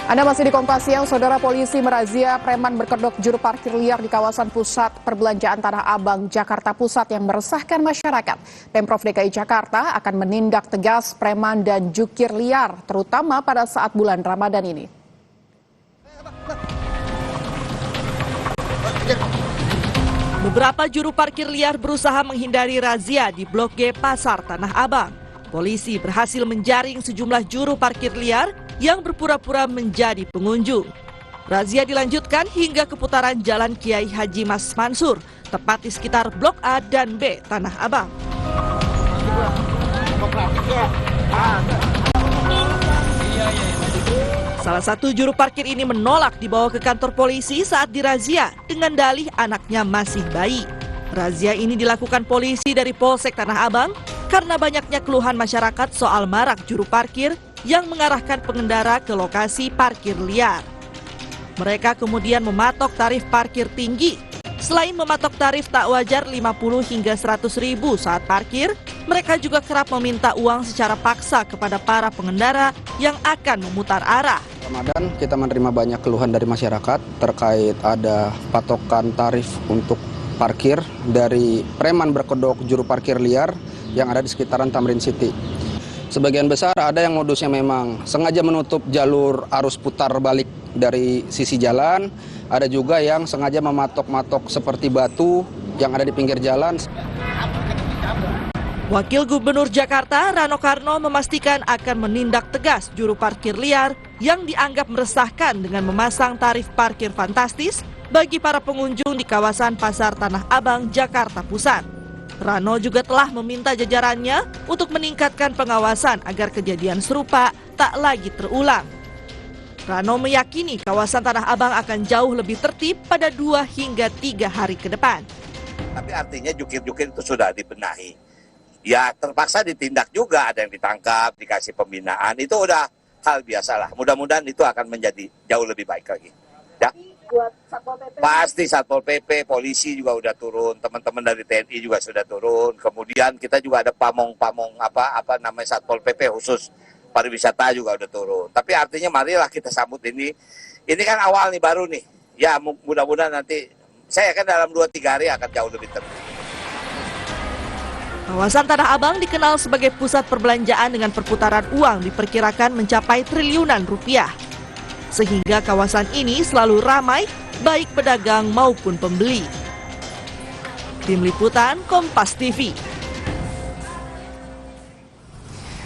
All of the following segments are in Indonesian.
Anda masih di Kompas Siang, Saudara. Polisi merazia preman berkedok juru parkir liar di kawasan pusat perbelanjaan Tanah Abang, Jakarta Pusat yang meresahkan masyarakat. Pemprov DKI Jakarta akan menindak tegas preman dan jukir liar, terutama pada saat bulan Ramadan ini. Beberapa juru parkir liar berusaha menghindari razia di Blok G Pasar Tanah Abang. Polisi berhasil menjaring sejumlah juru parkir liar yang berpura-pura menjadi pengunjung. Razia dilanjutkan hingga keputaran Jalan Kiai Haji Mas Mansur, tepat di sekitar Blok A dan B Tanah Abang. Salah satu juru parkir ini menolak dibawa ke kantor polisi saat dirazia dengan dalih anaknya masih bayi. Razia ini dilakukan polisi dari Polsek Tanah Abang karena banyaknya keluhan masyarakat soal marak juru parkir yang mengarahkan pengendara ke lokasi parkir liar. Mereka kemudian mematok tarif parkir tinggi. Selain mematok tarif tak wajar 50 hingga 100 ribu saat parkir, mereka juga kerap meminta uang secara paksa kepada para pengendara yang akan memutar arah. Ramadan kita menerima banyak keluhan dari masyarakat terkait ada patokan tarif untuk parkir dari preman berkedok juru parkir liar yang ada di sekitaran Tamrin City. Sebagian besar ada yang modusnya memang sengaja menutup jalur arus putar balik dari sisi jalan, ada juga yang sengaja mematok-matok seperti batu yang ada di pinggir jalan. Wakil Gubernur Jakarta Rano Karno memastikan akan menindak tegas juru parkir liar yang dianggap meresahkan dengan memasang tarif parkir fantastis bagi para pengunjung di kawasan Pasar Tanah Abang, Jakarta Pusat. Rano juga telah meminta jajarannya untuk meningkatkan pengawasan agar kejadian serupa tak lagi terulang. Rano meyakini kawasan Tanah Abang akan jauh lebih tertib pada 2 hingga 3 hari ke depan. Tapi artinya jukir-jukir itu sudah dibenahi. Ya terpaksa ditindak juga, ada yang ditangkap, dikasih pembinaan, itu udah hal biasalah. Mudah-mudahan itu akan menjadi jauh lebih baik lagi. Ya. Buat Satpol PP? Pasti Satpol PP, polisi juga udah turun, teman-teman dari TNI juga sudah turun. Kemudian kita juga ada pamong apa namanya Satpol PP khusus pariwisata juga udah turun. Tapi artinya marilah kita sambut ini. Ini kan awal nih, baru nih. Ya mudah-mudahan nanti saya kan dalam 2-3 hari akan jauh lebih tertib. Kawasan Tanah Abang dikenal sebagai pusat perbelanjaan dengan perputaran uang diperkirakan mencapai triliunan rupiah. Sehingga kawasan ini selalu ramai, baik pedagang maupun pembeli. Tim Liputan Kompas TV.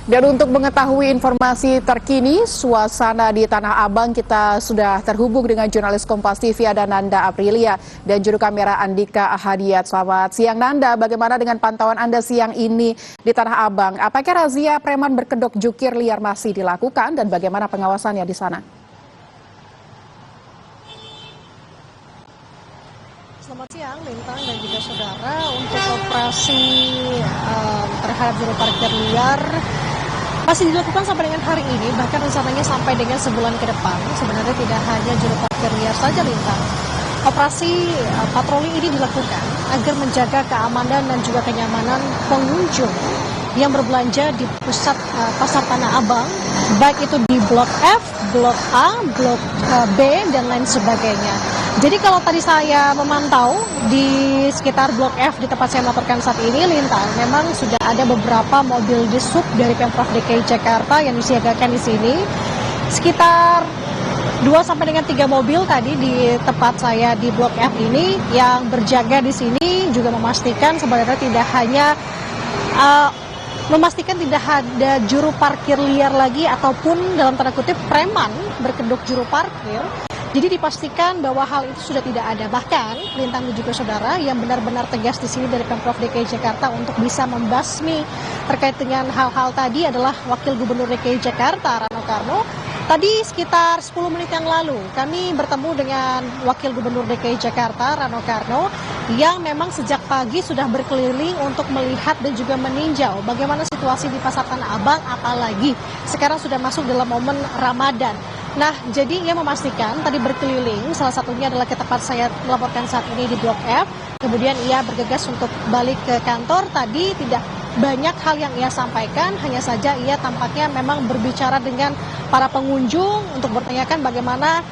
Dan untuk mengetahui informasi terkini suasana di Tanah Abang, kita sudah terhubung dengan jurnalis Kompas TV ada Nanda Aprilia dan juru kamera Andika Ahadiat. Selamat siang Nanda, bagaimana dengan pantauan Anda siang ini di Tanah Abang? Apakah razia preman berkedok jukir liar masih dilakukan dan bagaimana pengawasannya di sana? Selamat siang, Lintang dan juga saudara. Untuk operasi terhadap juru parkir liar masih dilakukan sampai dengan hari ini, bahkan rencananya sampai dengan sebulan ke depan. Sebenarnya tidak hanya juru parkir liar saja, Lintang. Operasi patroli ini dilakukan agar menjaga keamanan dan juga kenyamanan pengunjung yang berbelanja di pusat Pasar Tanah Abang, baik itu di Blok F, Blok A, Blok B, dan lain sebagainya. Jadi kalau tadi saya memantau di sekitar Blok F di tempat saya melaporkan saat ini, Lintang, memang sudah ada beberapa mobil disub dari Pemprov DKI Jakarta yang disiagakan di sini. Sekitar 2 sampai dengan 3 mobil tadi di tempat saya di Blok F ini yang berjaga di sini juga memastikan sebenarnya tidak hanya tidak ada juru parkir liar lagi ataupun dalam tanda kutip preman berkedok juru parkir. Jadi dipastikan bahwa hal itu sudah tidak ada. Bahkan Lintang dan juga saudara yang benar-benar tegas di sini dari Pemprov DKI Jakarta untuk bisa membasmi terkait dengan hal-hal tadi adalah Wakil Gubernur DKI Jakarta Rano Karno. Tadi sekitar 10 menit yang lalu kami bertemu dengan Wakil Gubernur DKI Jakarta Rano Karno yang memang sejak pagi sudah berkeliling untuk melihat dan juga meninjau bagaimana situasi di Pasar Tanah Abang, apalagi sekarang sudah masuk dalam momen Ramadan. Nah, jadi ia memastikan tadi berkeliling, salah satunya adalah ke tempat saya melaporkan saat ini di Blok F. Kemudian ia bergegas untuk balik ke kantor. Tadi tidak banyak hal yang ia sampaikan, hanya saja ia tampaknya memang berbicara dengan para pengunjung untuk bertanyakan bagaimana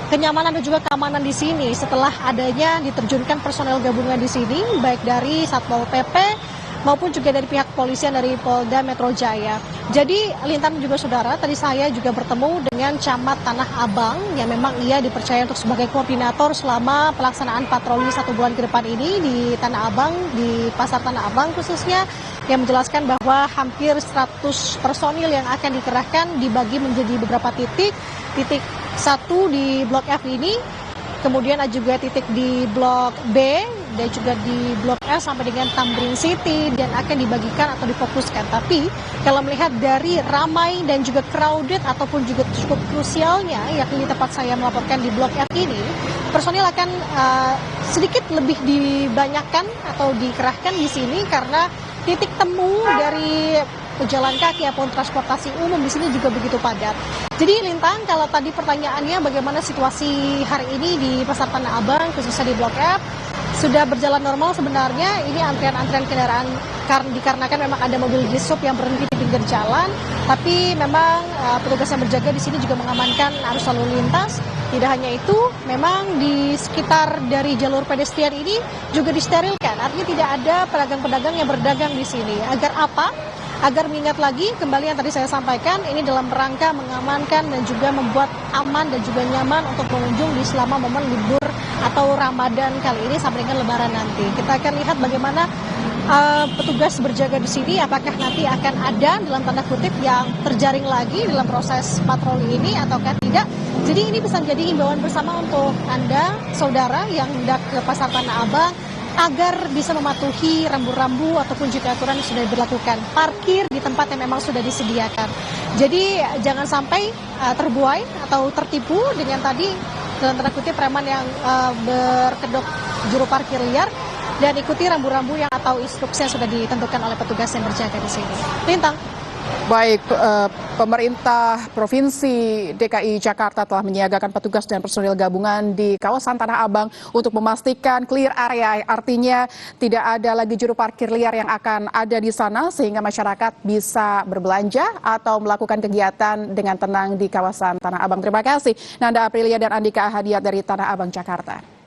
kenyamanan dan juga keamanan di sini setelah adanya diterjunkan personel gabungan di sini, baik dari Satpol PP maupun juga dari pihak kepolisian dari Polda Metro Jaya. Jadi Lintang juga saudara, tadi saya juga bertemu dengan Camat Tanah Abang yang memang ia dipercaya untuk sebagai koordinator selama pelaksanaan patroli 1 bulan ke depan ini di Tanah Abang, di Pasar Tanah Abang khususnya, yang menjelaskan bahwa hampir 100 personil yang akan dikerahkan dibagi menjadi beberapa titik. Titik 1 di Blok F ini, kemudian ada juga titik di Blok B dan juga di Blok S sampai dengan Tamrin City, dan akan dibagikan atau difokuskan. Tapi kalau melihat dari ramai dan juga crowded ataupun juga cukup krusialnya, yakni di tempat saya melaporkan di Blok F ini, personil akan sedikit lebih dibanyakan atau dikerahkan di sini karena titik temu dari pejalan kaki ataupun transportasi umum di sini juga begitu padat. Jadi Lintang, kalau tadi pertanyaannya bagaimana situasi hari ini di Pasar Tanah Abang khususnya di Blok F, sudah berjalan normal sebenarnya. Ini antrian-antrian kendaraan dikarenakan memang ada mobil dishub yang berhenti di pinggir jalan, tapi memang petugas yang berjaga di sini juga mengamankan arus lalu lintas. Tidak hanya itu, memang di sekitar dari jalur pedestrian ini juga disterilkan. Artinya tidak ada pedagang-pedagang yang berdagang di sini. Agar apa? Agar mengingat lagi kembali yang tadi saya sampaikan, ini dalam rangka mengamankan dan juga membuat aman dan juga nyaman untuk pengunjung di selama momen libur atau Ramadan kali ini sampai dengan Lebaran nanti. Kita akan lihat bagaimana petugas berjaga di sini, apakah nanti akan ada dalam tanda kutip yang terjaring lagi dalam proses patroli ini ataukah tidak. Jadi ini bisa menjadi himbauan bersama untuk Anda, saudara yang hendak ke Pasar Tanah Abang, agar bisa mematuhi rambu-rambu ataupun juga aturan yang sudah diberlakukan. Parkir di tempat yang memang sudah disediakan. Jadi jangan sampai terbuai atau tertipu dengan tadi dalam tanda kutip preman yang berkedok juru parkir liar, dan ikuti rambu-rambu yang atau instruksi yang sudah ditentukan oleh petugas yang berjaga di sini. Lintang. Baik, pemerintah Provinsi DKI Jakarta telah menyiagakan petugas dan personil gabungan di kawasan Tanah Abang untuk memastikan clear area. Artinya tidak ada lagi juru parkir liar yang akan ada di sana sehingga masyarakat bisa berbelanja atau melakukan kegiatan dengan tenang di kawasan Tanah Abang. Terima kasih Nanda Aprilia dan Andika Ahadiat dari Tanah Abang, Jakarta.